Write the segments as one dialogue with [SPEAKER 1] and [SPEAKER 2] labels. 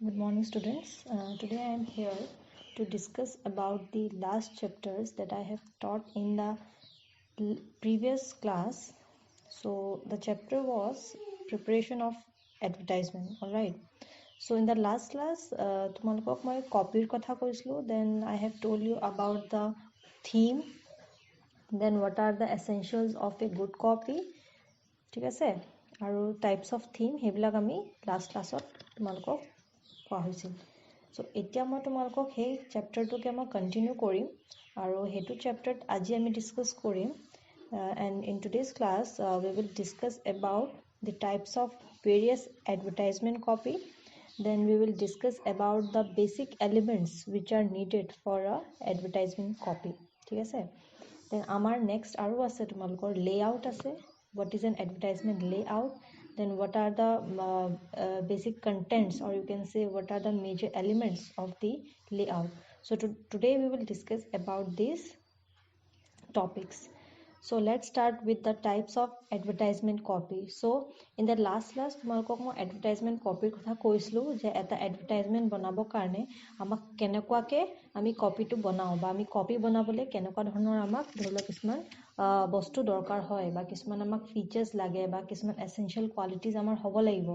[SPEAKER 1] Good morning, students. Today I am here to discuss about the last chapters that I have taught in the previous class. So the chapter was preparation of advertisement. All right. So in the last class, তোমালোকক মই copy কথা কৈছিলো. Then I have told you about the theme. Then what are the essentials of a good copy? ঠিক আছে আৰু types of theme সেইবিলাক আমি last ক্লাছত তোমালোকক কোৱা হৈছিল চ' এতিয়া মই তোমালোকক সেই চেপ্টাৰটোকে মই কণ্টিনিউ কৰিম আৰু সেইটো চেপ্টাৰত আজি আমি ডিছকাছ কৰিম and in today's class we will discuss about the types of various advertisement copy then we will discuss about the basic elements which are needed for a advertisement copy ঠিক আছে then আমাৰ next আৰু আছে তোমালোকৰ layout আছে what is an advertisement layout then what are the basic contents or you can say what are the major elements of the layout so today we will discuss about these topics so let's start with the types of advertisement copy so in the last class তোমালোকক মই advertisement copy কথা কৈছিলো যে এটা advertisement বনাবৰ কাৰণে আমাক কেনেকুৱাকে আমি কপিটো বনাও বা আমি কপি বনাবলৈ কেনেকুৱা ধৰণৰ আমাক ধৰিলোৱা কিছুমান বস্তু দৰকাৰ হয় বা কিছুমান আমাক ফিচাৰ্স লাগে বা কিছুমান এসেনশিয়াল কোৱালিটিজ আমাৰ হ'ব লাগিব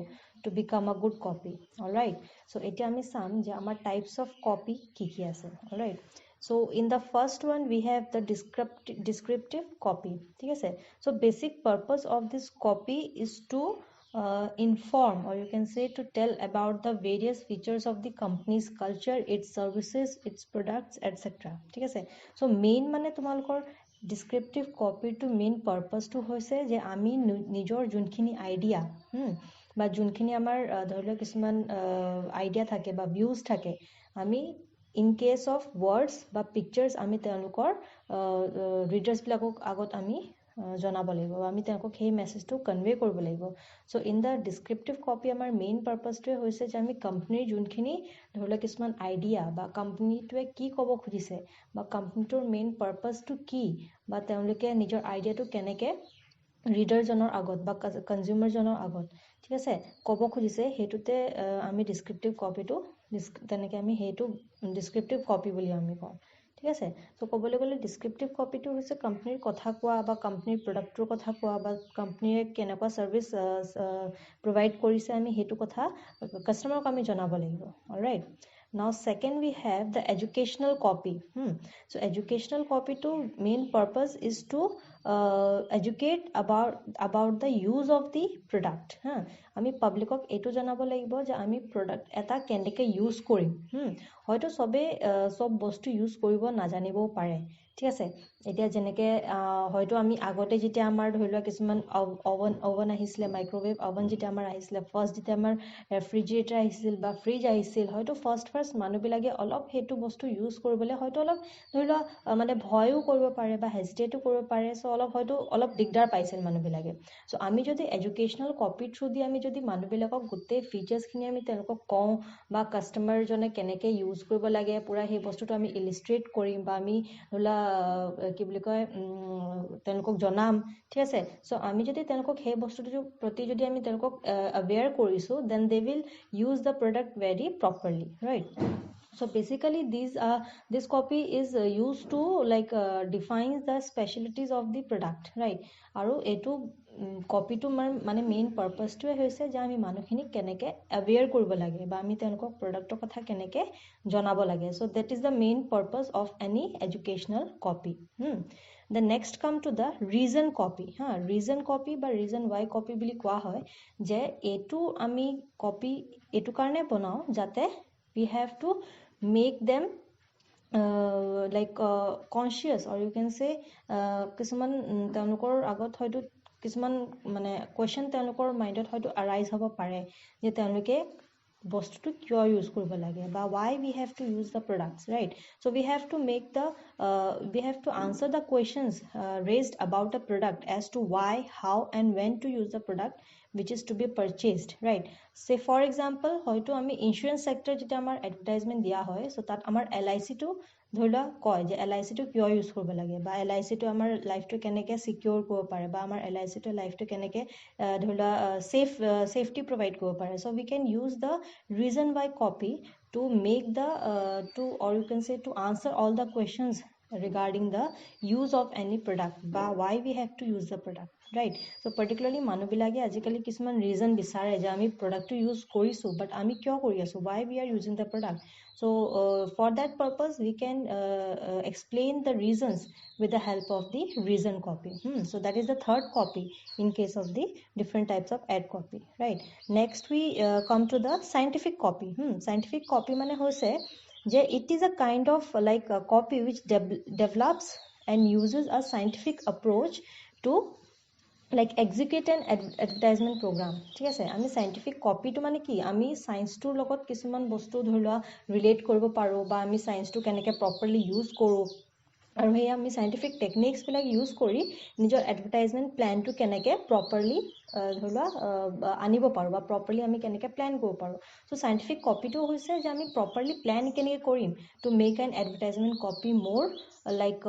[SPEAKER 1] to become a good copy all right so এতিয়া আমি চাম যে আমাৰ types of copy কি কি আছে all right so in the first one we have the descriptive copy ঠিক আছে so basic purpose of this copy is to inform or you can say to tell about the various features of the company's culture its services its products etc ঠিক আছে so main মানে তোমালোকৰ descriptive copy to main purpose to হৈছে যে আমি নিজৰ যোনখিনি idea বা যোনখিনি আমাৰ ধৰিলোৱা কিছুমান আইডিয়া থাকে বা ভিউজ থাকে আমি in case of words বা pictures আমি তেওঁলোকৰ readers বিলাকক আগত আমি জনাব লাগিব আমি তেওঁলোকক সেই মেছেজটো কনভে কৰিব লাগিব সো ইন দা ডেসক্ৰিপটিভ কপি আমাৰ মেইন পাৰপাসটোৱে হৈছে যে আমি কোম্পানীৰ যোনখিনি ধৰিলোৱা কিছুমান আইডিয়া বা কোম্পানীটোৱে কি ক'ব খুজিছে বা কোম্পানীটোৰ মেইন পাৰপাসটো কি বা তেওঁলোকে নিজৰ আইডিয়াটো কেনেকৈ ৰিডাৰজনৰ আগত বা কনজিউমাৰজনৰ আগত ঠিক আছে ক'ব খুজিছে হেতুতে আমি ডেসক্ৰিপটিভ কপিটো তেনেকৈ আমি হেতু ডেসক্ৰিপটিভ কপি বুলি আমি কওঁ ঠিক আছে সো ক'বলৈ গ'লে ডেসক্ৰিপটিভ কপিটো হৈছে কোম্পানীৰ কথা কোৱা বা কোম্পানীৰ প্ৰডাক্টৰ কথা কোৱা বা কোম্পানীয়ে কেনেকুৱা সাৰ্ভিস প্ৰভাইড কৰিছে আমি হেতু কথা কাস্টমাৰক আমি জনাব লাগিব alright now second we have the educational copy so educational copy to main purpose is to educate about the use of the product আমি পাব্লিকক এটো জানাব লাগিব যে আমি প্ৰডাক্ট এটা কেনেকৈ ইউজ কৰিম হয়তো সবে সব বস্তু ইউজ কৰিব নাজানিবও পাৰে ঠিক আছে এতিয়া যেনেকৈ হয়তো আমি আগতে যেতিয়া আমাৰ ধৰিলোৱা কিছুমান ওভেন আহিছিলে মাইক্ৰোৱেভ ওভেন যেতিয়া আমাৰ আহিছিলে ফাৰ্ষ্ট যেতিয়া আমাৰ ৰেফ্ৰিজাৰেটৰ আহিছিল বা ফ্ৰিজ আহিছিল হয়তো ফাৰ্ষ্ট মানুহবিলাকে অলপ হেতু বস্তু ইউজ কৰিবলৈ হয়তো অলপ ধৰিলোৱা মানে ভয়ও কৰিব পাৰে বা হেজিটেটো কৰিব পাৰে সো হয়তো অলপ দিগদাৰ পাইছিল মানুহবিলাকে সো আমি যদি এডুকেশ্যনেল কপি থ্ৰু দি আমি যদি মানুহবিলাকক গোটেই ফিচাৰ্ছখিনি আমি তেওঁলোকক কওঁ বা কাষ্টমাৰজনে কেনেকৈ ইউজ কৰিব লাগে পুৰা সেই বস্তুটো আমি ইলিষ্ট্ৰেট কৰিম বা আমি ধৰিলোৱা কি বুলি কয় তেওঁলোকক জনাম ঠিক আছে সো আমি যদি তেওঁলোকক সেই বস্তুটোৰ প্ৰতি যদি আমি তেওঁলোকক অৱেৰ কৰিছো then they will use the product very properly right so basically this copy is used to like defines the specialties of the product right আৰু এটো কপিটো মানে মেইন পাৰপাসটোৱে হৈছে যে আমি মানুহখিনিক কেনেকৈ অৱেৰ কৰিব লাগে বা আমি তেওঁলোকক প্ৰডাক্টৰ কথা কেনেকৈ জনাব লাগে so that is the main purpose of any educational copy the next come to the reason copy reason copy বা reason why copy বুলি কোৱা হয় যে এটো আমি কপি এটো কাৰণে বনাও যাতে we have to make them conscious or you can say কিছুমান তেওঁলোকৰ আগত হয়তো কিছুমান মানে কোৱেশ্চন তেওঁলোকৰ মাইণ্ডত হয়তো arise হ'ব পাৰে যে তেওঁলোকে বস্তুটো কিয় ইউজ কৰিব লাগে বা why we have to use the products right so we have to make the we have to answer the questions raised about the product as to why how and when to use the product which is to be purchased, right? Say for example hoyto ami insurance sector jeta amar advertisement dia hoy, so tat amar LIC to ধৰিলা কয় যে LIC to কিয় use কৰিব লাগে বা LIC to আমাৰ লাইফটো কেনেকৈ সিকিউৰ কৰিব পাৰে বা আমাৰ LIC to লাইফটো কেনেকৈ ধৰিলা সেফটি প্ৰভাইড কৰিব পাৰে. So we can use the reason why copy to make the or you can say to answer all the questions regarding the use of any product বা why we have to use the product, right? So particularly মানুহ বিলাকে আজিকালি কিছুমান region বিচাৰে যে আমি প্ৰডাক্টটো use কৰিছো বাট আমি কিয় কৰি আছো, why we are using the product. So for that purpose we can explain the reasons with the help of the reason copy. So that is the third copy in case of the different types of ad copy, right? Next we come to the scientific copy. Scientific copy mane hoise je it is a kind of like a copy which develops and uses a scientific approach to like execute an advertisement program. ঠিক আছে, আমি scientific কপিটো মানে কি আমি সায়েন্সটোৰ লগত কিছুমান বস্তু ধৰিলোৱা ৰিলেট কৰিব পাৰো বা আমি সায়েন্সটো কেনেকৈ প্ৰপাৰলি ইউজ কৰোঁ আৰু সেই আমি সাইন্টিফিক টেকনিক্স বিলাক ইউজ কৰি নিজৰ এডভাৰটাইজমেন্ট প্ল্যানটো কেনেকৈ প্ৰপাৰলি ধৰিলোৱা আনিব পাৰো বা প্ৰপাৰলি আমি কেনেকৈ প্ল্যান কৰিব পাৰো. সো সাইন্টিফিক কপিটো হৈছে যে আমি প্ৰপাৰলি প্ল্যান কেনেকৈ কৰিম to make N advertisement copy মোৰ like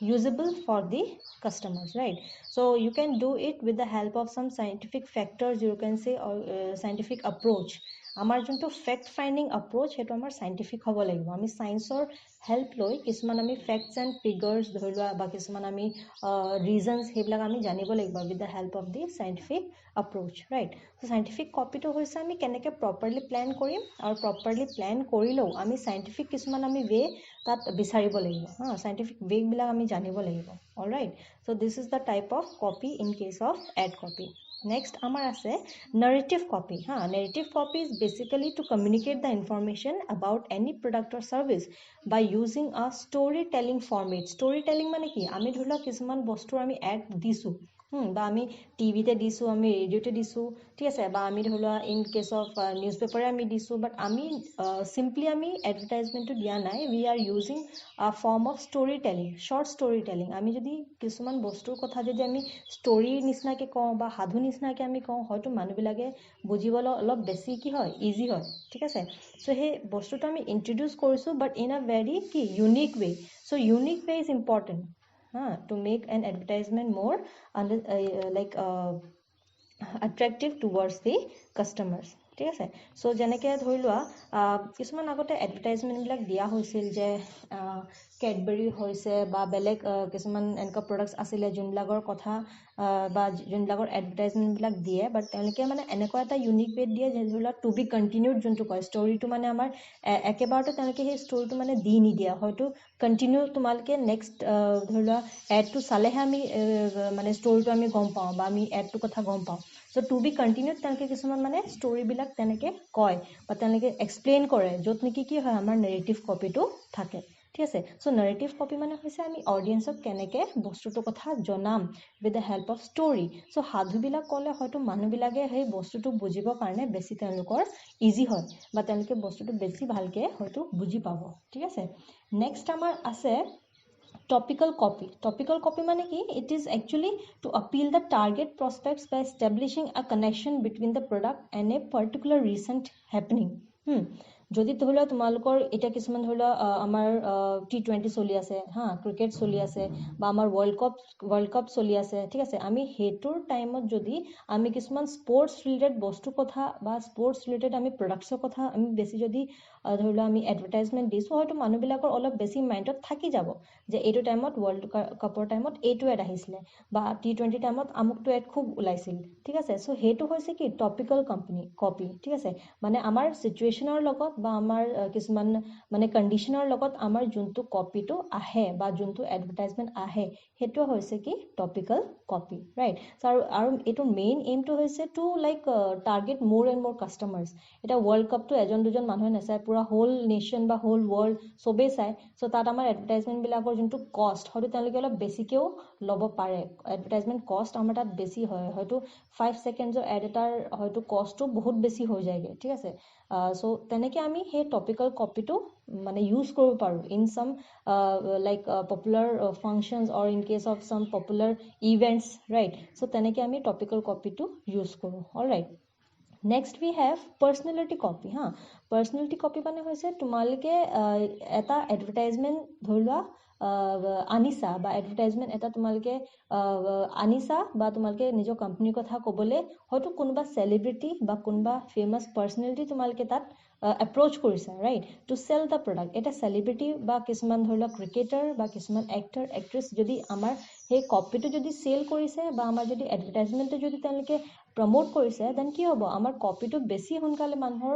[SPEAKER 1] usable for the customers, right? So you can do it with the help of some scientific factors, you can say, or scientific approach. আমাৰ যোনটো fact finding approach সেইটো আমাৰ scientific হ'ব লাগিব. আমি সায়েন্সৰ help লৈ কিছুমান আমি ফেক্টছ এণ্ড ফিগাৰ্ছ ধৰি লোৱা বা কিছুমান আমি ৰিজনছ সেইবিলাক আমি জানিব লাগিব with the help of the scientific approach, right? So' scientific কপিটো হৈছে আমি কেনেকৈ প্ৰপাৰলি প্লেন কৰিম আৰু প্ৰপাৰলি প্লেন কৰিলেও আমি সাইন্টিফিক কিছুমান আমি ৱে তাত বিচাৰিব লাগিব, সাইন্টিফিক ৱেবিলাক আমি জানিব লাগিব. Alright, so' this is the type of copy in case of ad copy. Next আমাৰ আছে narrative copy. Narrative copy is basically to communicate the information about any product or service by using a storytelling format. Storytelling মানে কি আমি ধৰি লওক কিছুমান বস্তুৰ আমি এড দিছো বা আমি টিভিতে দিছো, আমি ৰেডিঅ'তে দিছো, ঠিক আছে, বা আমি ধৰি লোৱা ইন কেছ অফ নিউজ পেপাৰে আমি দিছো, বাট আমি চিম্পলি আমি এডভাৰটাইজমেণ্টটো দিয়া নাই. We are using a form of story telling, short story telling. আমি যদি কিছুমান বস্তুৰ কথা যদি আমি ষ্টৰিৰ নিচিনাকৈ কওঁ বা সাধু নিচিনাকৈ আমি কওঁ, হয়তো মানুহবিলাকে বুজিবলৈ অলপ বেছি কি হয়, ইজি হয়, ঠিক আছে. চ' সেই বস্তুটো আমি ইন্ট্ৰডিউচ কৰিছোঁ বাট ইন আ ভেৰি কি unique way. So' unique way is important to make an advertisement more like attractive towards the customers, ঠিক আছে. চ' যেনেকৈ ধৰি লোৱা কিছুমান আগতে এডভাৰটাইজমেণ্টবিলাক দিয়া হৈছিল যে কেডবেৰী হৈছে বা বেলেগ কিছুমান এনেকুৱা প্ৰডাক্টছ আছিলে যোনবিলাকৰ কথা বা যোনবিলাকৰ এডভাৰটাইজমেণ্টবিলাক দিয়ে, বাট তেওঁলোকে মানে এনেকুৱা এটা ইউনিক ৱেত দিয়ে যে ধৰি লোৱা টু বি কণ্টিনিউড যোনটো কয়, ষ্টৰিটো মানে আমাৰ একেবাৰতে তেওঁলোকে সেই ষ্টৰিটো মানে দি নিদিয়ে, হয়তো কণ্টিনিউ তোমালোকে নেক্সট ধৰি লোৱা এডটো চালেহে আমি মানে ষ্টৰিটো আমি গম পাওঁ বা আমি এডটোৰ কথা গম পাওঁ. চ' টু বি কণ্টিনিউড তেওঁলোকে কিছুমান মানে ষ্টৰিবিলাক তেনেকৈ কয় বা তেওঁলোকে এক্সপ্লেইন কৰে, য'ত নেকি কি হয় আমাৰ নেৰেটিভ কপিটো থাকে, ঠিক আছে. চ' নেৰেটিভ কপি মানে হৈছে আমি অডিয়েঞ্চক কেনেকৈ বস্তুটোৰ কথা জনাম with the help of story. So' সাধুবিলাক ক'লে হয়তো মানুহবিলাকে সেই বস্তুটো বুজিবৰ কাৰণে বেছি তেওঁলোকৰ ইজি হয় বা তেওঁলোকে বস্তুটো বেছি ভালকৈ হয়তো বুজি পাব, ঠিক আছে. নেক্সট আমাৰ আছে topical copy. Topical copy মানে কি? It is actually to appeal the target prospects by establishing a connection between the product and a particular recent happening. যদি ধৰি লোৱা তোমালোকৰ এতিয়া কিছুমান ধৰি লোৱা আমাৰ T20 চলি আছে, ক্ৰিকেট চলি আছে বা আমাৰ ৱৰ্ল্ড কাপ চলি আছে, ঠিক আছে. আমি সেইটোৰ টাইমত যদি আমি কিছুমান স্পৰ্টছ ৰিলেটেড বস্তুৰ কথা বা স্পৰ্টছ ৰিলেটেড আমি প্ৰডাক্টছৰ কথা আমি বেছি যদি ধৰি লোৱা আমি এডভাৰটাইজমেণ্ট দিছোঁ, হয়তো মানুহবিলাকৰ অলপ বেছি মাইণ্ডত থাকি যাব যে এইটো টাইমত ৱৰ্ল্ড কাপৰ টাইমত এইটো এড আহিছিলে বা T20 টাইমত আমুকটো এড খুব ওলাইছিল, ঠিক আছে. চ' সেইটো হৈছে কি টপিকেল কপি, ঠিক আছে. মানে আমাৰ চিটুৱেশ্যনৰ লগত বা আমাৰ কিছুমান মানে কণ্ডিশ্যনৰ লগত আমাৰ যোনটো কপিটো আহে বা যোনটো এডভাৰটাইজমেণ্ট আহে সেইটো হৈছে কি টপিকেল কপি, ৰাইট. আৰু এইটো মেইন এইমটো হৈছে টু লাইক টাৰ্গেট মোৰ এণ্ড মোৰ কাষ্টমাৰ্ছ. এতিয়া ৱৰ্ল্ড কাপটো এজন দুজন মানুহে নাচায়, পুৰা হোল নেশ্যন বা হোল ৱৰ্ল্ড চবেই চায়. চ' তাত আমাৰ এডভাৰটাইজমেণ্টবিলাকৰ যোনটো কষ্ট হয়তো তেওঁলোকে অলপ বেছিকৈও ল'ব পাৰে. এডভাৰটাইজমেণ্ট কষ্ট আমাৰ তাত বেছি হয়, হয়তো 5 ছেকেণ্ডছৰ এড এটাৰ হয়তো কষ্টটো বহুত বেছি হৈ যায়গৈ, ঠিক আছে. চ' তেনেকৈ আমি সেই টপিকেল কপিটো মানে ইউজ কৰিব পাৰোঁ in some like popular functions or in case of some popular events right so' তেনেকৈ আমি টপিকেল কপিটো ইউজ কৰোঁ alright next we have personality copy হা পাৰ্চনেলিটি কপি মানে হৈছে তোমালোকে এটা এডভাৰটাইজমেণ্ট ধৰি লোৱা আনিছা বা এডভাৰটাইজমেণ্ট এটা তোমালোকে আনিছা বা তোমালোকে নিজৰ কোম্পানীৰ কথা ক'বলৈ হয়তো কোনোবা চেলিব্ৰিটি বা কোনোবা ফেমাছ পাৰ্চনেলিটি তোমালোকে তাত এপ্ৰ'চ কৰিছা right to sell the product এটা চেলিব্ৰিটি বা কিছুমান ধৰি লোৱা ক্ৰিকেটাৰ বা কিছুমান এক্টৰ এক্ট্ৰেছ যদি আমাৰ সেই কপিটো যদি চেল কৰিছে বা আমাৰ যদি এডভাৰটাইজমেণ্টটো যদি তেওঁলোকে প্ৰমোট কৰিছে দেন কি হ'ব আমাৰ কপিটো বেছি সোনকালে মানুহৰ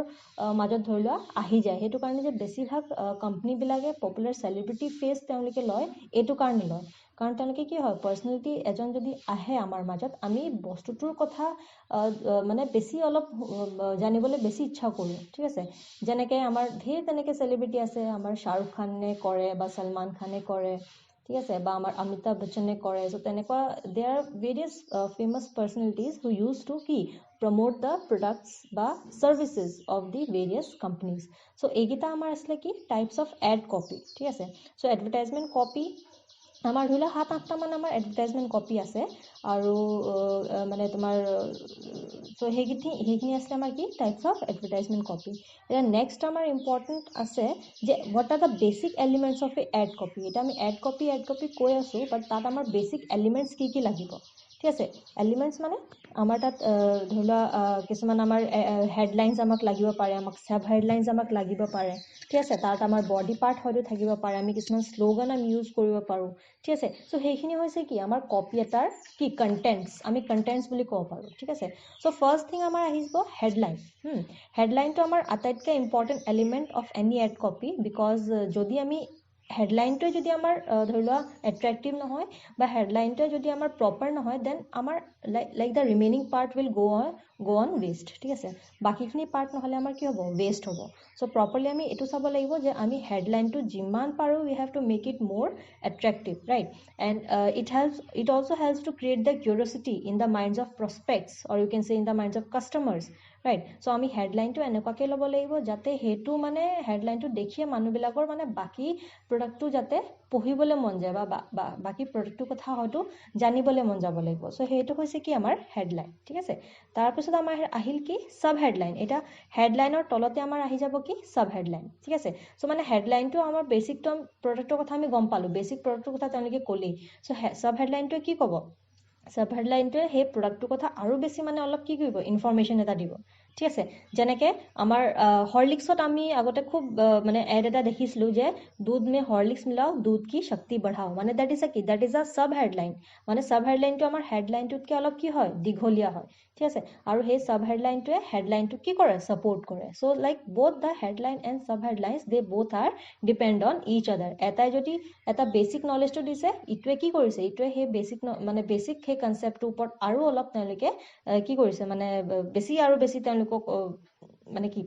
[SPEAKER 1] মাজত ধৰি লোৱা আহি যায় সেইটো কাৰণে যে বেছিভাগ কোম্পানীবিলাকে পপুলাৰ চেলিব্ৰিটি ফেচ তেওঁলোকে লয় এইটো কাৰণে লয় কাৰণ তেওঁলোকে কি হয় পাৰ্চনেলিটি এজন যদি আহে আমাৰ মাজত আমি বস্তুটোৰ কথা মানে বেছি অলপ জানিবলৈ বেছি ইচ্ছা কৰোঁ ঠিক আছে যেনেকৈ আমাৰ ধেৰ তেনেকৈ চেলিব্ৰিটি আছে আমাৰ শ্বাহৰুখ খানে কৰে বা সলমান খানে কৰে ঠিক আছে বা আমাৰ অমিতাভ বচ্চনে কৰে চ' তেনেকুৱা they are various famous personalities who use to কি প্ৰমোট দ্য প্ৰডাক্টছ বা services of the various companies so' এইকেইটা আমাৰ আছিলে কি টাইপছ অফ এড কপি ঠিক আছে চ' এডভাৰটাইজমেণ্ট কপি আমাৰ ধৰি লোৱা 7-8টামান আমাৰ এডভাৰটাইজমেণ্ট কপি আছে আৰু মানে তোমাৰ চ' সেইখিনি আছিলে আমাৰ কি টাইপছ অফ এডভাৰটাইজমেণ্ট কপি এতিয়া নেক্সট আমাৰ ইম্পৰ্টেণ্ট আছে যে what are the basic elements of a ad copy এতিয়া আমি এড কপি কৈ আছোঁ বাট তাত আমাৰ বেচিক এলিমেণ্টছ কি লাগিব ঠিক আছে এলিমেণ্টছ মানে আমাৰ তাত ধৰি লোৱা কিছুমান আমাৰ হেডলাইনছ আমাক লাগিব পাৰে আমাক সাব হেডলাইনছ আমাক লাগিব পাৰে ঠিক আছে তাত আমাৰ বডি পাৰ্ট হয়তো থাকিব পাৰে আমি কিছুমান শ্লোগান আমি ইউজ কৰিব পাৰোঁ ঠিক আছে চ' সেইখিনি হৈছে কি আমাৰ কপি এটাৰ কি কণ্টেণ্টছ আমি কণ্টেণ্টছ বুলি ক'ব পাৰোঁ ঠিক আছে চ' ফাৰ্ষ্ট থিং আমাৰ আহিব হেডলাইন হেডলাইনটো আমাৰ আটাইতকৈ important element of any ad copy because যদি আমি হেডলাইনটোৱে যদি আমাৰ ধৰি লোৱা এট্ৰেক্টিভ নহয় বা হেডলাইনটোৱে যদি আমাৰ প্ৰপাৰ নহয় দেন আমাৰ like the remaining part will go on waste ঠিক আছে বাকীখিনি পাৰ্ট নহ'লে আমাৰ কি হ'ব ৱেষ্ট হ'ব চ' প্ৰপাৰলি আমি এইটো চাব লাগিব যে আমি হেডলাইনটো যিমান পাৰোঁ উই হেভ টু মেক ইট মোৰ attractive right and it also helps to create the curiosity in the minds of prospects or you can say in the minds of customers right so আমি হেডলাইনটো এনেকুৱাকৈ ল'ব লাগিব যাতে সেইটো মানে হেডলাইনটো দেখিয়ে মানুহবিলাকৰ মানে বাকী প্ৰডাক্টটো যাতে পঢ়িবলৈ মন যায় বা বাকী প্ৰডাক্টটোৰ কথা হয়তো জানিবলৈ মন যাব লাগিব চ' সেইটো হৈছে কি আমাৰ হেডলাইন ঠিক আছে তাৰপিছত আমাৰ আহিল কি সাব হেডলাইন এটা হেডলাইনৰ তলতে আমাৰ আহি যাব কি সাব হেডলাইন ঠিক আছে চ' মানে হেডলাইনটো আমাৰ বেচিকটো প্ৰডাক্টৰ কথা আমি গম পালোঁ বেচিক প্ৰডাক্টৰ কথা তেওঁলোকে ক'লেই চ' সাব হেডলাইনটোৱে কি ক'ব সাব হেডলাইনটোৱে সেই প্ৰডাক্টটোৰ কথা আৰু বেছি মানে অলপ কি কৰিব ইনফৰমেশ্যন এটা দিব ঠিক আছে যেনেকৈ আমাৰ হৰলিক্সত আমি আগতে খুব মানে এড এটা দেখিছিলোঁ যে দুধ মে হৰলিক্স মিলাও দুধ কি শক্তি বঢ়াও মানে that is a sub headline মানে সাব হেডলাইনটো আমাৰ হেডলাইনটোতকৈ অলপ কি হয় দীঘলীয়া হয় ঠিক আছে আৰু সেই সাব হেডলাইনটোৱে হেডলাইনটো কি কৰে ছাপোৰ্ট কৰে চ' like both the headline and sub headlines they both are depend on each other এটাই যদি এটা বেচিক নলেজটো দিছে ইটোৱে কি কৰিছে ইটোৱে সেই বেচিক সেই কনচেপ্টটোৰ ওপৰত আৰু অলপ তেওঁলোকে কি কৰিছে মানে বেছি আৰু বেছি তেওঁলোকক মানে কি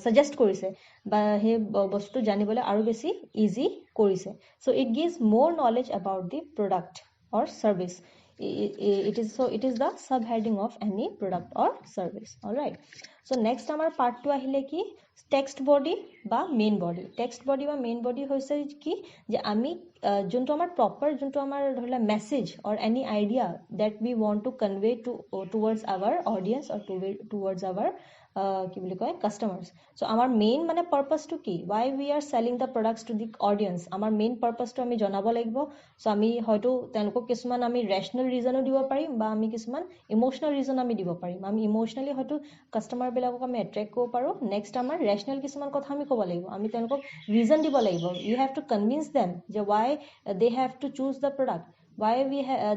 [SPEAKER 1] সাজেষ্ট কৰিছে বা সেই বস্তুটো জানিবলৈ আৰু বেছি ইজি কৰিছে so' it gives more knowledge about the product or service it is the subheading of any product or service all right so next আমাৰ পাৰ্টটো আহিলে কি টেক্সট বডি বা মেইন বডি টেক্সট বডি বা মেইন বডি হৈছে কি যে আমি যোনটো আমাৰ প্ৰপাৰ যোনটো আমাৰ ধৰি লোৱা message or any idea that we want to convey towards our audience or towards our কি বুলি কয় কাষ্টমাৰ্ছ চ' আমাৰ মেইন মানে পাৰ্পাছটো কি Y we are selling the products to the audience আমাৰ মেইন পাৰ্পাছটো আমি জনাব লাগিব চ' আমি হয়তো তেওঁলোকক কিছুমান আমি ৰেচনেল ৰিজনো দিব পাৰিম বা আমি কিছুমান ইম'চনেল ৰিজন আমি দিব পাৰিম আমি ইম'চনেলি হয়তো কাষ্টমাৰবিলাকক আমি এট্ৰেক্ট কৰিব পাৰোঁ নেক্সট আমাৰ ৰেচনেল কিছুমান কথা আমি ক'ব লাগিব আমি তেওঁলোকক ৰিজন দিব লাগিব you have to convince them যে why they have to choose the product why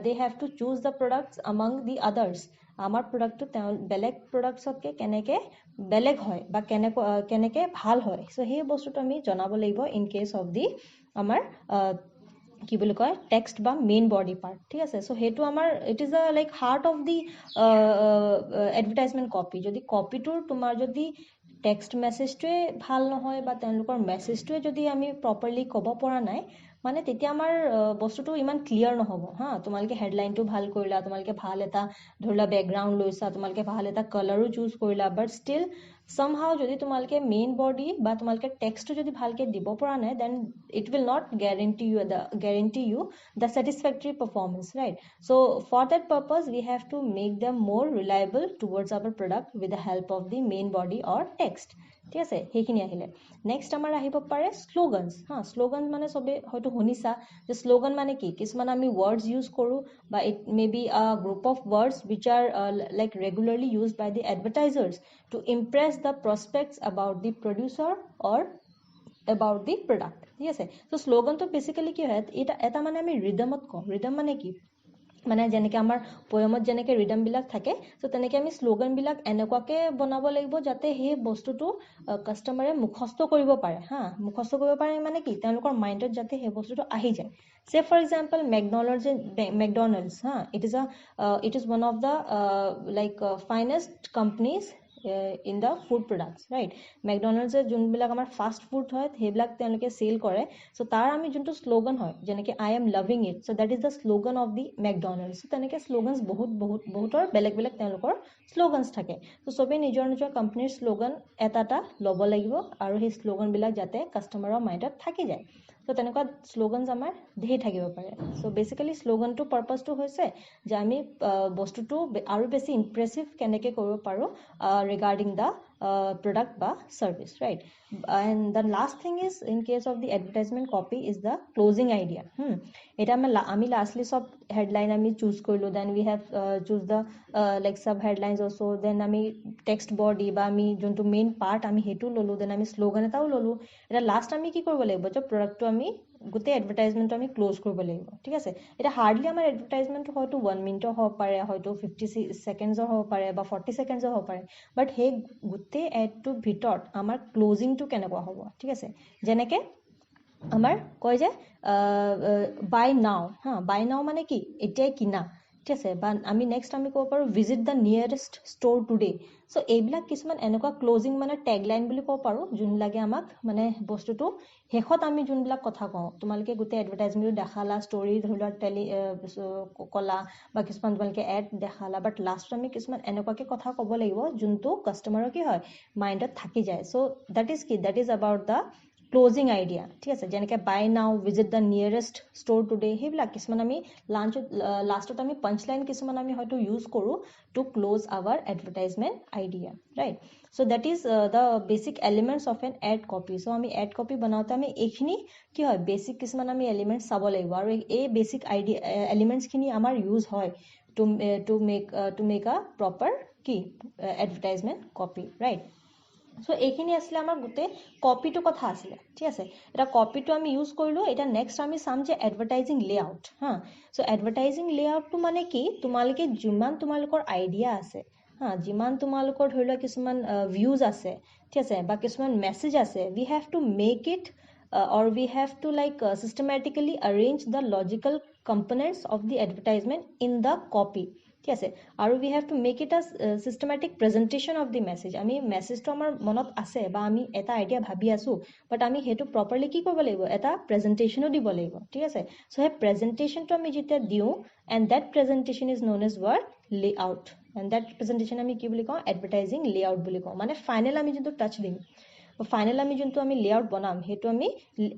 [SPEAKER 1] they have to choose the products among the others আমাৰ প্ৰডাক্টটো বেলেগ প্ৰডাক্টছতকৈ কেনেকৈ বেলেগ হয় বা কেনেকৈ ভাল হয় চ' সেই বস্তুটো আমি জনাব লাগিব ইন কেছ অফ দি আমাৰ কি বুলি কয় টেক্সট বা মেইন বডি পাৰ্ট ঠিক আছে চ' সেইটো আমাৰ ইট ইজ আ like heart of the advertisement copy যদি কপিটোৰ তোমাৰ যদি টেক্সট মেছেজটোৱে ভাল নহয় বা তেওঁলোকৰ মেছেজটোৱে যদি আমি প্ৰপাৰলি ক'ব পৰা নাই মানে তেতিয়া আমাৰ বস্তুটো ইমান ক্লিয়াৰ নহ'ব হা তোমালোকে হেডলাইনটো ভাল কৰিলা তোমালোকে ভাল এটা ধৰিলা বেকগ্ৰাউণ্ড লৈছা তোমালোকে ভাল এটা কালাৰো চুজ কৰিলা বাট ষ্টিল somehow যদি তোমালোকে মেইন বডি বা তোমালোকে টেক্সটটো যদি ভালকে দিব পৰা নাই then it will not guarantee you the satisfactory performance, right? So for that purpose we have to make them more reliable towards our product with the help of the main body or text. ঠিক আছে সেইখিনি আহিলে next আমাৰ আহিব পাৰে শ্লোগানছ হা slogan মানে সবে হয়তো শুনিছা যে শ্লোগান মানে কি কিছুমান আমি ৱৰ্ডছ ইউজ কৰোঁ বা it may be a group of words which are like regularly used by the advertisers to impress the prospects about the producer or about the product. ঠিক আছে so শ্লোগানটো বেসিক্যালি কি হয় এটা মানে আমি ৰিদমত কওঁ ৰিদম মানে কি মানে যেনেকৈ আমাৰ পয়েমত যেনেকৈ ৰিদমবিলাক থাকে সো তেনেকৈ আমি শ্লোগানবিলাক এনেকুৱাকৈ বনাব লাগিব যাতে সেই বস্তুটো কাষ্টমাৰে মুখস্থ কৰিব পাৰে হা মুখস্থ কৰিব পাৰে মানে কি তেওঁলোকৰ মাইণ্ডত যাতে সেই বস্তুটো আহি যায় say for example McDonald's ha it is one of the finest companies in the food products, right? McDonald's যোনবিলাক আমাৰ ফাষ্ট ফুড হয় সেইবিলাক তেওঁলোকে সেল কৰে সো তাৰ আমি যোনটো শ্লোগান হয় যেনেকৈ I am loving it so that is the slogan of the McDonald's so তেনেকৈ শ্লোগানছ বহুতৰ বেলেগ বেলেগ তেওঁলোকৰ শ্লোগানছ থাকে সো সবে নিজৰ নিজৰ কোম্পানীৰ শ্লোগান এটা ল'ব লাগিব আৰু সেই শ্লোগানবিলাক যাতে কাষ্টমাৰৰ মাইণ্ডত থাকি যায় তো তেনেকুৱা শ্লোগানছ আমাৰ ধেৰ থাকিব পাৰে সো বেসিক্যালি শ্লোগানটো পাৰপাছটো হৈছে যে আমি বস্তুটো আৰু বেছি ইমপ্ৰেছিভ কেনেকৈ কৰিব পাৰোঁ regarding the product বা service, right? And the last thing is in case of the advertisement copy is the closing idea. এটা আমি lastly সব headline আমি choose কৰিলো then we have choose the like sub headlines also then আমি text body বা আমি যোনটো main part আমি হেতু ললো then আমি slogan এটাও ললো এটা last আমি কি কৰিব লাগিব যে productটো আমি গোটেই এডভাৰটাইজমেন্টটো আমি ক্লোজ কৰিব লাগিব ঠিক আছে এটা হাৰ্ডলি আমাৰ এডভাৰটাইজমেন্ট হয়তো 1 মিনিটৰ হ'ব পাৰে হয়তো 50 সেকেন্ডৰ হ'ব পাৰে বা 40 সেকেন্ডৰ হ'ব পাৰে বাট সেই গোটেই এডটোৰ ভিতৰত আমাৰ ক্লোজিংটো কেনেকুৱা হ'ব ঠিক আছে যেনেকৈ আমাৰ কয় যে বাই নাও হা বাই নাও মানে কি এতিয়াই কিনা ঠিক আছে বা আমি নেক্সট আমি ক'ব পাৰোঁ visit the nearest store today so এইবিলাক কিছুমান এনেকুৱা ক্লোজিং মানে টেগলাইন বুলি ক'ব পাৰোঁ যোনবিলাকে আমাক মানে বস্তুটো শেষত আমি যোনবিলাক কথা কওঁ তোমালোকে গোটেই এডভাৰটাইজমেণ্টটো দেখালা ষ্টৰি ধৰি লোৱা কলা বা কিছুমান তোমালোকে এড দেখালা বাট লাষ্টত আমি কিছুমান এনেকুৱাকৈ কথা ক'ব লাগিব যোনটো কাষ্টমাৰৰ কি হয় মাইণ্ডত থাকি যায় so' that is about the closing idea ঠিক আছে যেনেকৈ buy now visit the nearest store today সেইবিলাক কিছুমান আমি লাষ্টত আমি পাঞ্চলাইন কিছুমান আমি হয়তো ইউজ কৰোঁ to close our advertisement idea right so' that is the basic elements of an ad copy so' আমি এড কপি বনাওঁতে আমি এইখিনি কি হয় বেচিক কিছুমান আমি এলিমেণ্টছ চাব লাগিব আৰু এই বেচিক এলিমেণ্টছখিনি আমাৰ ইউজ হয় টু মেক আ প্ৰপাৰ কি এডভাৰটাইজমেণ্ট কপি ৰাইট সো এইখিনি আসলে আমাৰ গোটেই কপিটো কথা আছিলে ঠিক আছে এটা কপিটো আমি ইউজ কৰিলো এটা নেক্সট আমি চাম যে এডভাৰটাইজিং লেআউট হা সো এডভাৰটাইজিং লেআউটটো মানে কি তোমালোকে যিমান তোমালোকৰ আইডিয়া আছে হা যিমান তোমালোকৰ ধৰি লোৱা কিছুমান ভিউজ আছে ঠিক আছে বা কিছুমান মেছেজ আছে we have to make it or we have to systematically arrange the logical components of the advertisement in the copy ঠিক আছে আৰু we have to make it a systematic presentation of the message আমি মেছেজটো আমাৰ মনত আছে বা আমি এটা আইডিয়া ভাবি আছো বাট আমি হেতু প্ৰপাৰলি কি কৰিব লাগিব এটা প্ৰেজেন্টেশনো দিব লাগিব ঠিক আছে সো হে প্ৰেজেন্টেশনটো আমি যেতিয়া দিও and that presentation is known as what layout and that presentation আমি কি বুলি কওঁ এডভাৰটাইজিং লেআউট বুলি কওঁ মানে ফাইনাল আমি যোনটো টাচ দিম ফাইনাল আমি যোনটো আমি লেআউট বনাম হেতু আমি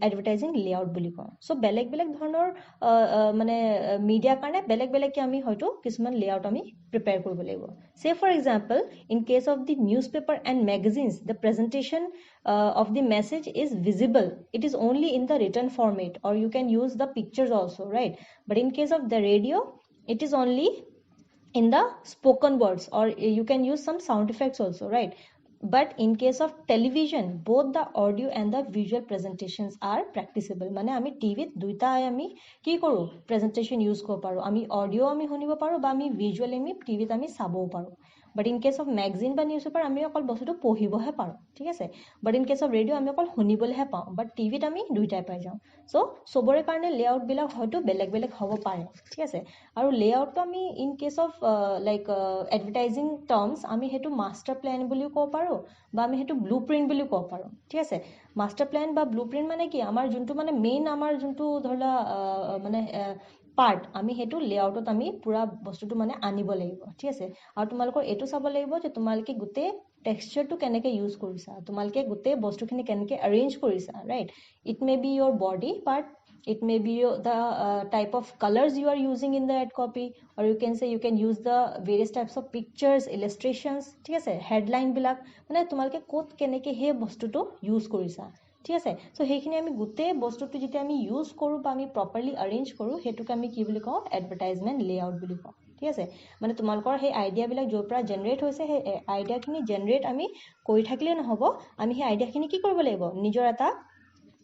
[SPEAKER 1] এডভাৰটাইজিং লেআউট বুলি কওঁ সো বেলেগ বেলেগ ধৰণৰ মানে মিডিয়া কাৰণে বেলেগ বেলেগকে আমি হয়তো কিছুমান লেআউট আমি প্ৰিপেয়াৰ কৰিব লাগিব say for example in case of the newspaper and magazines the presentation of the message is visible it is only in the written format or you can use the pictures also right but in case of the radio it is only in the spoken words or you can use some sound effects also right but in case of television both the audio and the visual presentations are practicable মানে আমি টিভিত দুইটাই আমি কি কৰো presentation use কৰিব পাৰো আমি অডিও আমি শুনিব পাৰো বা আমি ভিজুয়ালি আমি টিভিত আমি চাবও পাৰো বাট ইন কেছ অফ মেগাজিন বা নিউজ পেপাৰ আমি অকল বস্তুটো পঢ়িবহে পাৰোঁ ঠিক আছে বাট ইন কেছ অফ ৰেডিঅ' আমি অকল শুনিবলৈহে পাওঁ বাট টিভিত আমি দুইটাই পাই যাওঁ চ' চবৰে কাৰণে লেআউটবিলাক হয়তো বেলেগ বেলেগ হ'ব পাৰে ঠিক আছে আৰু লেআউটটো আমি in case of like advertising terms আমি সেইটো মাষ্টাৰ প্লেন বুলিও ক'ব পাৰোঁ বা আমি সেইটো ব্লু প্ৰিণ্ট বুলিও ক'ব পাৰোঁ ঠিক আছে মাষ্টাৰ প্লেন বা ব্লু প্ৰিণ্ট মানে কি আমাৰ যোনটো মানে মেইন আমাৰ যোনটো ধৰি লোৱা মানে পাৰ্ট আমি সেইটো লেআউটত আমি পুৰা বস্তুটো মানে আনিব লাগিব ঠিক আছে আৰু তোমালোকৰ এইটো চাব লাগিব যে তোমালোকে গোটেই টেক্সচাৰটো কেনেকৈ ইউজ কৰিছা তোমালোকে গোটেই বস্তুখিনি কেনেকৈ এৰেঞ্জ কৰিছা right it may be your body part it may be the type of colors you are using in the ad copy or you can say you can use the various types of pictures illustrations ঠিক আছে headline বিলাক মানে তোমালোকে কোত কেনেকৈ হে বস্তুটো use কৰিছা ঠিক আছে সো সেইখিনি আমি গোটেই বস্তুটো যেতিয়া আমি ইউজ কৰোঁ বা আমি প্ৰপাৰলি এৰেঞ্জ কৰোঁ সেইটোকে আমি কি বুলি কওঁ এডভাৰটাইজমেণ্ট লেআউট বুলি কওঁ ঠিক আছে মানে তোমালোকৰ সেই আইডিয়াবিলাক য'ৰ পৰা জেনেৰেট হৈছে সেই আইডিয়াখিনি জেনেৰেট আমি কৰি থাকিলে নহ'ব আমি সেই আইডিয়াখিনি কি কৰিব লাগিব নিজৰ এটা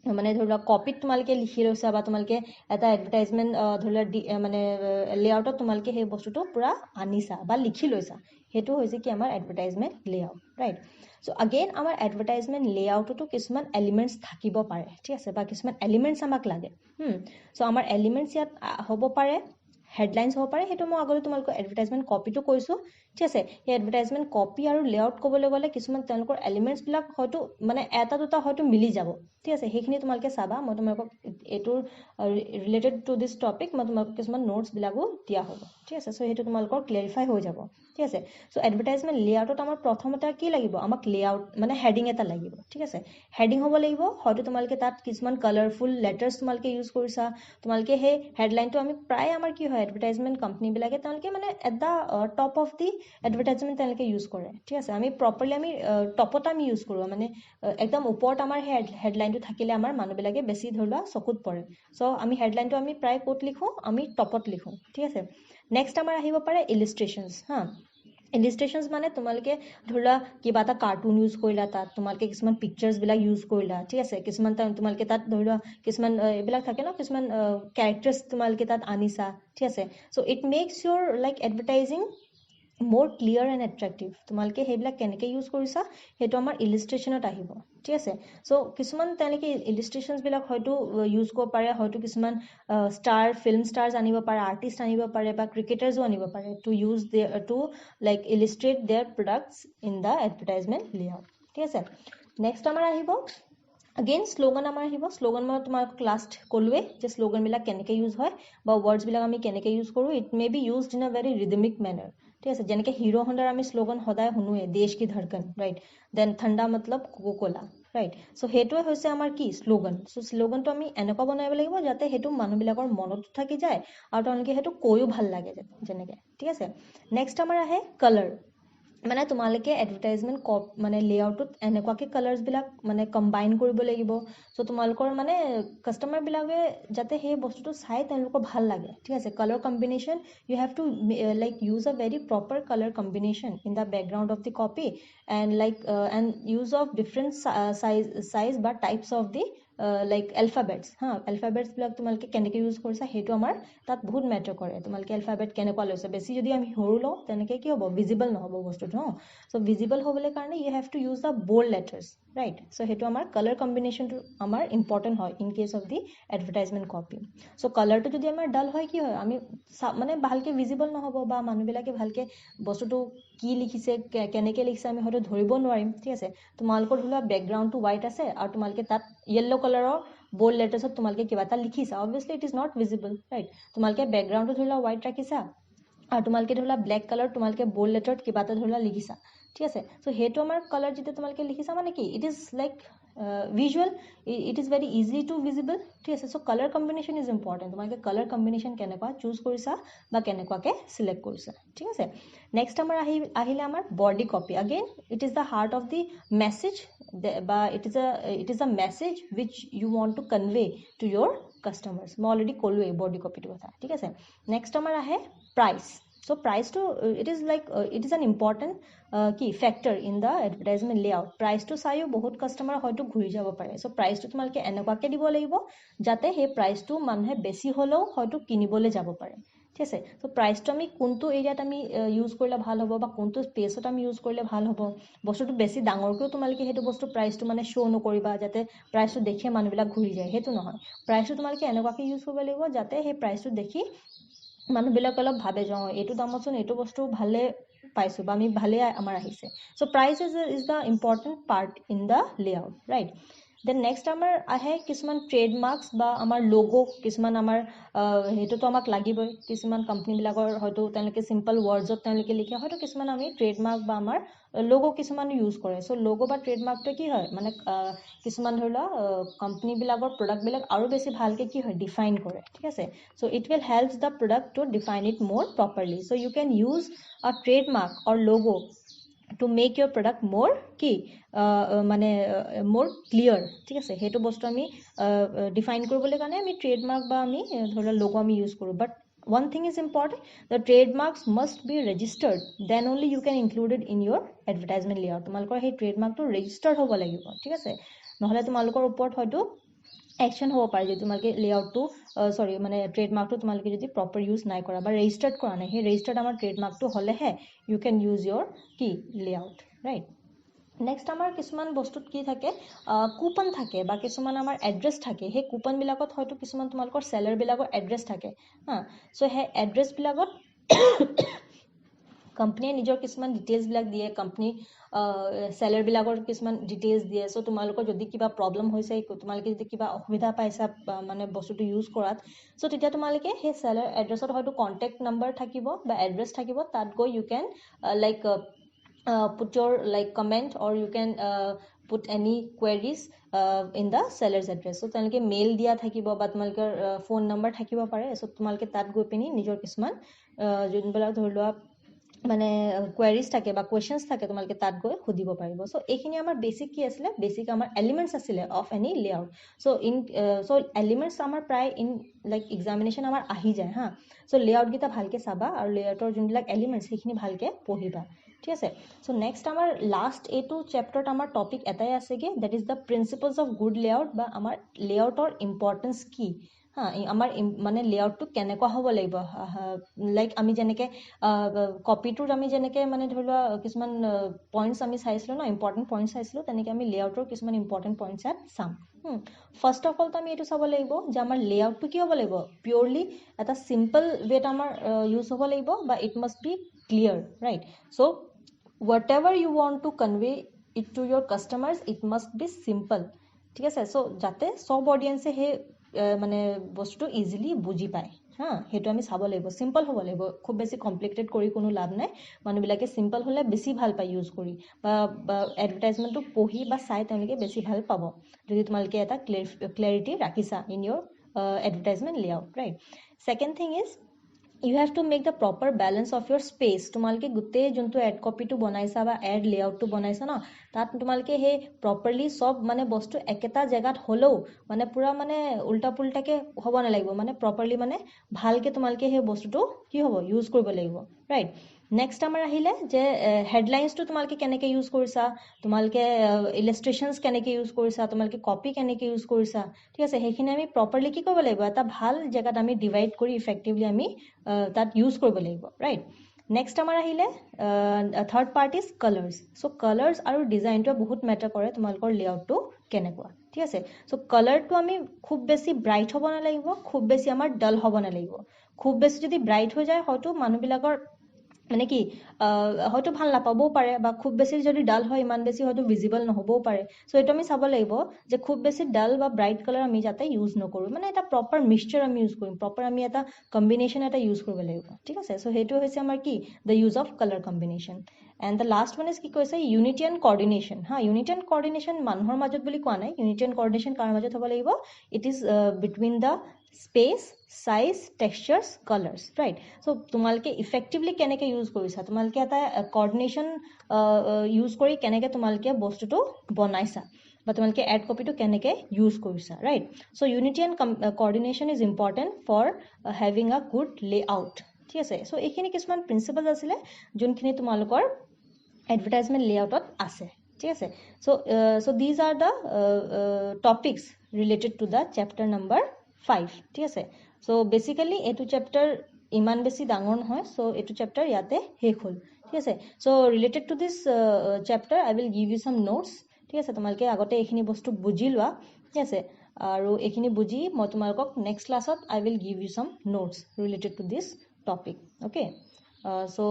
[SPEAKER 1] মানে ধৰি লোৱা কপিত তোমালোকে লিখি লৈছা বা তোমালোকে এটা এডভাৰটাইজমেণ্ট ধৰি লোৱা মানে লেআউটত তোমালোকে সেই বস্তুটো পুৰা আনিছা বা লিখি লৈছা সেইটো হৈছে কি আমাৰ advertisement layout right so' again আমাৰ এডভাৰটাইজমেণ্ট লেআউটতো কিছুমান এলিমেণ্টছ থাকিব পাৰে ঠিক আছে বা কিছুমান এলিমেণ্টছ আমাক লাগে চ' আমাৰ এলিমেণ্টছ ইয়াত হ'ব পাৰে হেডলাইনছ হ'ব পাৰে সেইটো মই আগতে তোমালোকৰ এডভাৰটাইজমেণ্ট কপিটো কৈছোঁ ঠিক আছে সেই এডভাৰটাইজমেণ্ট কপি আৰু লেআউট ক'বলৈ গ'লে কিছুমান তেওঁলোকৰ এলিমেণ্টছবিলাক হয়তো মানে এটা দুটা হয়তো মিলি যাব ঠিক আছে সেইখিনি তোমালোকে চাবা মই তোমালোকক এইটোৰ ৰিলেটেড টু দিছ টপিক মই তোমালোকক কিছুমান নোটছবিলাকো দিয়া হ'ব ঠিক আছে চ' সেইটো তোমালোকৰ ক্লিয়াৰিফাই হৈ যাব ঠিক আছে চ' এডভাৰটাইজমেণ্ট লেআউটত আমাৰ প্ৰথমতে কি লাগিব আমাক লেআউট মানে হেডিং এটা লাগিব ঠিক আছে হেডিং হ'ব লাগিব হয়তো তোমালোকে তাত কিছুমান কালাৰফুল লেটাৰ্ছ তোমালোকে ইউজ কৰিছা তোমালোকে সেই হেডলাইনটো আমি প্ৰায় আমাৰ কি হয় এডভাৰটাইজমেণ্ট কোম্পানীবিলাকে তেওঁলোকে মানে at the top of the advertisement তেওঁলোকে ইউজ কৰে ঠিক আছে আমি প্ৰপাৰলি আমি টপত আমি ইউজ কৰোঁ মানে একদম ওপৰত আমাৰ সেই হেডলাইনটো থাকিলে আমাৰ মানুহবিলাকে বেছি ধৰি লোৱা চকুত পৰে চ' আমি হেডলাইনটো আমি প্ৰায় ক'ত লিখোঁ আমি টপত লিখোঁ ঠিক আছে নেক্সট আমাৰ আহিব পাৰে ইলিষ্ট্ৰেশ্যনছ হা ইলিষ্ট্ৰেশ্যনছ মানে তোমালোকে ধৰি লোৱা কিবা এটা কাৰ্টুন ইউজ কৰিলা তাত তোমালোকে কিছুমান পিকচাৰ্ছবিলাক ইউজ কৰিলা ঠিক আছে কিছুমান তোমালোকে তাত ধৰি লোৱা কিছুমান এইবিলাক থাকে ন কিছুমান কেৰেক্টাৰ্ছ তোমালোকে তাত আনিছা ঠিক আছে so' it makes your like advertising more clear and attractive তোমালোকে সেইবিলাক কেনেকৈ ইউজ কৰিছা সেইটো আমাৰ ইলিষ্ট্ৰেশ্যনত আহিব ঠিক আছে চ' কিছুমান তেনেকৈ ইলিষ্ট্ৰেশ্যনছবিলাক হয়তো ইউজ কৰিব পাৰে হয়তো কিছুমান ফিল্ম ষ্টাৰ্ছ আনিব পাৰে আৰ্টিষ্ট আনিব পাৰে বা ক্ৰিকেটাৰ্ছো আনিব পাৰে to use to like illustrate their products in the advertisement layout ঠিক আছে নেক্সট আমাৰ আহিব আগেইন শ্লোগান আমাৰ আহিব শ্লোগান মই তোমাক লাষ্ট ক'লোৱে যে শ্লোগানবিলাক কেনেকৈ ইউজ হয় বা ৱৰ্ডছবিলাক আমি কেনেকৈ ইউজ কৰোঁ it may be used in a very rhythmic manner ঠিক আছে যেনেকৈ হিৰো হণ্ডাৰ আমি শ্লোগান সদায় শুনোৱে দেশ কি ধড়কন ৰাইট দেন ঠাণ্ডা মতলব কোকো কোলা ৰাইট চ' সেইটোৱে হৈছে আমাৰ কি শ্লোগান চ' শ্লোগানটো আমি এনেকুৱা বনাব লাগিব যাতে সেইটো মানুহবিলাকৰ মনতো থাকি যায় আৰু তেওঁলোকে সেইটো কৈও ভাল লাগে যেনেকৈ ঠিক আছে নেক্সট আমাৰ আহে কালাৰ মানে তোমালোকে এডভাৰটাইজমেণ্ট মানে লেআউটত এনেকুৱাকৈ কালাৰ্ছবিলাক মানে কম্বাইন কৰিব লাগিব চ' তোমালোকৰ মানে কাষ্টমাৰবিলাকে যাতে সেই বস্তুটো চাই তেওঁলোকৰ ভাল লাগে ঠিক আছে colour combination you have to like use a very proper colour combination in the background of the copy and like and use of different size বা types of the like alphabets হা এলফাবেটছবিলাক তোমালোকে কেনেকৈ ইউজ কৰিছা সেইটো আমাৰ তাত বহুত মেটাৰ কৰে তোমালোকে এলফাবেট কেনেকুৱা লৈছে বেছি যদি আমি সৰু লওঁ তেনেকৈ কি হ'ব ভিজিবল নহ'ব বস্তুটো ন চ' ভিজিবল হ'বলৈ কাৰণে you have to use the bold letters right so' সেইটো আমাৰ কালাৰ কম্বিনেশ্যনটো আমাৰ ইম্পৰ্টেণ্ট হয় in case of the advertisement copy so' কালাৰটো যদি আমাৰ ডাল হয় কি হয় আমি মানে ভালকৈ ভিজিবল নহ'ব বা মানুহবিলাকে ভালকৈ বস্তুটো কি লিখিছে কেনেকৈ লিখিছে আমি হয়তো ধৰিব নোৱাৰিম ঠিক আছে তোমালোকৰ ধৰি লোৱা বেকগ্ৰাউণ্ডটো হোৱাইট আছে আৰু তোমালোকে তাত য়েল্ল' কালাৰৰ বল্ড লেটাৰ্ছত তোমালোকে কিবা এটা লিখিছা obviously it is not visible right তোমালোকে বেকগ্ৰাউণ্ডটো ধৰি লোৱা হোৱাইট ৰাখিছা আৰু তোমালোকে ধৰি লোৱা ব্লেক কালাৰ তোমালোকে বল্ড লেটাৰত কিবা এটা ধৰি লোৱা লিখিছা ঠিক আছে চ' সেইটো আমাৰ কালাৰ যেতিয়া তোমালোকে লিখিছা মানে কি it is like visual it is very easy to visible ঠিক আছে চ' কালাৰ কম্বিনেশ্যন ইজ ইম্পৰ্টেণ্ট তোমালোকে কালাৰ কম্বিনেশ্যন কেনেকুৱা চুজ কৰিছা বা কেনেকুৱাকৈ চিলেক্ট কৰিছা ঠিক আছে নেক্সট আমাৰ আহিলে আমাৰ body copy again it is the heart of the message বা it is a message which you want to convey to your customers মই অলৰেডি ক'লোৱেই বডি কপিটোৰ কথা ঠিক আছে নেক্সট আমাৰ আহে প্ৰাইচ চ' প্ৰাইচটো ইট ইজ এন ইম্পৰ্টেণ্ট কি factor in the advertisement layout প্ৰাইচটো চাইও বহুত কাষ্টমাৰ হয়তো ঘূৰি যাব পাৰে চ' প্ৰাইচটো তোমালোকে এনেকুৱাকৈ দিব লাগিব যাতে সেই প্ৰাইচটো মানুহে বেছি হ'লেও হয়তো কিনিবলৈ যাব পাৰে ঠিক আছে সো প্ৰাইচটো আমি কোনটো এৰিয়াত আমি ইউজ কৰিলে ভাল হ'ব বা কোনটো স্পেচত আমি ইউজ কৰিলে ভাল হ'ব বস্তুটো বেছি ডাঙৰকৈ তোমালোকে সেইটো বস্তু প্ৰাইচটো মানে শ্ব' নকৰিবা যাতে প্ৰাইচটো দেখি মানুহবিলাক ঘূৰি যায় সেইটো নহয় প্ৰাইচটো তোমালোকে এনেকুৱাকৈ ইউজ কৰিব লাগিব যাতে সেই প্ৰাইচটো দেখি মানুহবিলাক অলপ ভাবে যে এইটো দামতচোন এইটো বস্তু ভালে পাইছোঁ বা আমি ভালে আমাৰ আহিছে so price is the important part in the layout right then next আমাৰ আহে কিছুমান ট্ৰেডমাৰ্কছ বা আমাৰ লোগো কিছুমান আমাৰ সেইটোতো আমাক লাগিবই কিছুমান কোম্পানীবিলাকৰ হয়তো তেওঁলোকে চিম্পল ৱৰ্ডছত তেওঁলোকে লিখে হয়তো কিছুমান আমি ট্ৰেডমাৰ্ক বা আমাৰ লোগো কিছুমান ইউজ কৰে সো লোগো বা ট্ৰেডমাৰ্কটো কি হয় মানে কিছুমান ধৰি লোৱা কোম্পানীবিলাকৰ প্ৰডাক্টবিলাক আৰু বেছি ভালকৈ কি হয় ডিফাইন কৰে ঠিক আছে so it will helps the product to define it more properly so you can use a trademark or logo to make your product more কি মানে more clear ঠিক আছে সেইটো বস্তু আমি ডিফাইন কৰিবলৈ কাৰণে আমি ট্ৰেডমাৰ্ক বা আমি ধৰা লোগো আমি ইউজ কৰোঁ বাট one thing is important the trademarks must be registered then only you can include it in your advertisement layout তোমালোকৰ সেই ট্ৰেডমাৰ্কটো ৰেজিষ্টাৰ্ড হ'ব লাগিব ঠিক আছে নহলে তোমালোকৰ ওপৰত হয়তো একশন হ'ব পাৰে যে তোমালোকে লেআউটটো সৰি মানে ট্ৰেডমাৰ্কটো তোমালোকে যদি প্ৰপাৰ ইউজ নাই কৰা বা ৰেজিষ্টাৰ্ড কৰা নাই সেই ৰেজিষ্টাৰ্ড আমাৰ ট্ৰেডমাৰ্কটো হ'লেহে ইউ কেন ইউজ ইয়ৰ কি লেআউট ৰাইট নেক্সট আমাৰ কিছুমান বস্তুত কি থাকে কুপন থাকে বা কিছুমান আমাৰ এড্ৰেছ থাকে সেই কুপনবিলাকত হয়তো কিছুমান তোমালোকৰ চেলাৰবিলাকৰ এড্ৰেছ থাকে হা চ' সেই এড্ৰেছবিলাকত কোম্পানীয়ে নিজৰ কিছুমান ডিটেইলছবিলাক দিয়ে কোম্পানী চেলাৰবিলাকৰ কিছুমান ডিটেইলছ দিয়ে চ' তোমালোকৰ যদি কিবা প্ৰব্লেম হৈছে তোমালোকে যদি কিবা অসুবিধা পাইছা মানে বস্তুটো ইউজ কৰাত চ' তেতিয়া তোমালোকে সেই চেলাৰ এড্ৰেছত হয়তো কণ্টেক্ট নম্বৰ থাকিব বা এড্ৰেছ থাকিব তাত গৈ you can like put your like comment or you can put any queries in the seller's address so তেওঁলোকে মেইল দিয়া থাকিব বা তোমালোকৰ ফোন নম্বৰ থাকিব পাৰে so তোমালোকে তাত গৈ পিনি নিজৰ কিছুমান যোনবিলাক ধৰি লোৱা মানে কোৱেৰিজ থাকে বা কোৱেশ্চনছ থাকে তোমালোকে তাত গৈ সুধিব পাৰিব সো এইখিনি আমাৰ বেসিক কি আছিল বেসিক আমাৰ এলিমেন্টছ আছিল of any layout so elements আমাৰ প্ৰায় ইন লাইক এক্সামিনেশ্যন আমাৰ আহি যায় হা সো লেআউট গিটা ভালকে চাবা আৰু লেআউটৰ যোনবিলাক এলিমেন্টছ সেইখিনি ভালকে পঢ়িবা ঠিক আছে সো নেক্সট আমাৰ লাষ্ট এইটো চেপ্টাৰত আমাৰ টপিক এটাই আছে কি that is the principles of good layout বা আমাৰ লেআউটৰ ইম্পৰ্টেন্স কি হা আমাৰ মানে লেআউটটো কেনেকুৱা হ'ব লাগিব লাইক আমি যেনেকৈ কপিটোত আমি যেনেকৈ মানে ধৰি লোৱা কিছুমান পইণ্টছ আমি চাইছিলোঁ ন ইম্পৰ্টেণ্ট পইণ্টছ চাইছিলোঁ তেনেকৈ আমি লেআউটৰ কিছুমান ইম্পৰ্টেণ্ট পইণ্টছ ইয়াত চাম ফাৰ্ষ্ট অফ অলটো আমি এইটো চাব লাগিব যে আমাৰ লেআউটটো কি হ'ব লাগিব পিয়ৰলি এটা চিম্পল ৱেত আমাৰ ইউজ হ'ব লাগিব বা it must B clear right so' whatever you want to convey it to your customers it must be simple ঠিক আছে সো যাতে সব অডিয়েন্সে হে মানে বস্তুটো ইজিলি বুজি পায় হা হেতু আমি চাব লাগিব সিম্পল হ'ব লাগিব খুব বেছি কমপ্লিকেটেড কৰি কোনো লাভ নাই মানুহবিলাকে সিম্পল হ'লে বেছি ভাল পায় ইউজ কৰি বা এডভাৰটাইজমেন্টটো পঢ়ি বা চাই তেওঁলোকে বেছি ভাল পাব যদি তোমালোকে এটা ক্লিয়াৰিটি ৰাখিছা in your advertisement layout right second thing is you have to make the proper balance of your space তোমালকে গুতে যোনটো এড কপিটো বনাইছা বা এড লেআউটটো বনাইছা ন তাত তোমালকে হে প্ৰপাৰলি সব মানে বস্তু একেটা জায়গাত হলো মানে পুৰা মানে উল্টা পুল্টাকে হ'ব না লাগিব মানে প্ৰপাৰলি মানে ভালকে তোমালকে হে বস্তুটো কি হ'ব ইউজ কৰিব লাগিব ৰাইট নেক্সট আমাৰ আহিলে যে হেডলাইনছটো তোমালকে কেনেকৈ ইউজ কৰিছা তোমালকে ইলাষ্ট্ৰেশনছ কেনেকৈ ইউজ কৰিছা তোমালকে কপি কেনেকৈ ইউজ কৰিছা ঠিক আছে সেইখিনি আমি প্ৰপাৰলি কি কৰিব লাগিব এটা ভাল জায়গাত আমি ডিভাইড কৰি ইফেক্টিভলি আমি তাত ইউজ কৰিব লাগিব ৰাইট নেক্সট আমাৰ আহিলে third part is colours so' colours আৰু ডিজাইনটো বহুত মেটাৰ কৰে তোমালোকৰ লেআউটটো কেনেকুৱা ঠিক আছে চ' কালাৰটো আমি খুব বেছি ব্ৰাইট হ'ব নালাগিব খুব বেছি আমাৰ ডাল হ'ব নালাগিব খুব বেছি যদি ব্ৰাইট হৈ যায় হয়তো মানুহবিলাকৰ মানে কি হয়তো ভাল নাপাবও পাৰে বা খুব বেছি যদি ডাল হয় ইমান বেছি হয়তো ভিজিবল নহবও পাৰে সো এইটো আমি চাব লাগিব যে খুব বেছি ডাল বা ব্ৰাইট কালাৰ আমি যাতে ইউজ নকৰোঁ মানে এটা প্ৰপাৰ মিক্সচাৰ আমি ইউজ কৰিম প্ৰপাৰ আমি এটা কম্বিনেশ্যন এটা ইউজ কৰিব লাগিব ঠিক আছে সো সেইটো হৈছে আমাৰ কি the use of colour combination and the last one is কি কৈছে ইউনিটি এণ্ড কৰ্ডিনেশ্যন হা ইউনিটি এণ্ড কৰ্ডিনেশ্যন মানুহৰ মাজত বুলি কোৱা নাই ইউনিটি এণ্ড কৰ্ডিনেশ্যন কাৰ মাজত হ'ব লাগিব it is between the space size textures colours right so' তোমালোকে ইফেক্টিভলি কেনেকৈ ইউজ কৰিছা তোমালোকে এটা কৰ্ডিনেশ্যন ইউজ কৰি কেনেকৈ তোমালোকে বস্তুটো বনাইছা বা তোমালোকে এড কপিটো কেনেকৈ ইউজ কৰিছা right so' unity and coordination is important for having a good layout ঠিক আছে চ' এইখিনি কিছুমান প্ৰিন্সিপল আছিলে যোনখিনি তোমালোকৰ এডভাৰটাইজমেণ্ট লেআউটত আছে ঠিক আছে so' these are the topics related to the chapter number 5 ঠিক আছে চ' বেচিকেলি এইটো চেপ্টাৰ ইমান বেছি ডাঙৰ নহয় সো এটো চ্যাপ্টাৰ ইয়াতে শেষ হ'ল ঠিক আছে so related to this chapter I will give you some notes ঠিক আছে তোমালকে আগতে এইখিনি বস্তু বুজি লোৱা ঠিক আছে আৰু এইখিনি বুজি মই তোমালকক নেক্সট ক্লাছত I will give you some notes related to this topic okay so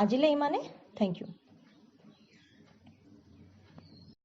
[SPEAKER 1] আজিলে ইমানে থ্যাংক ইউ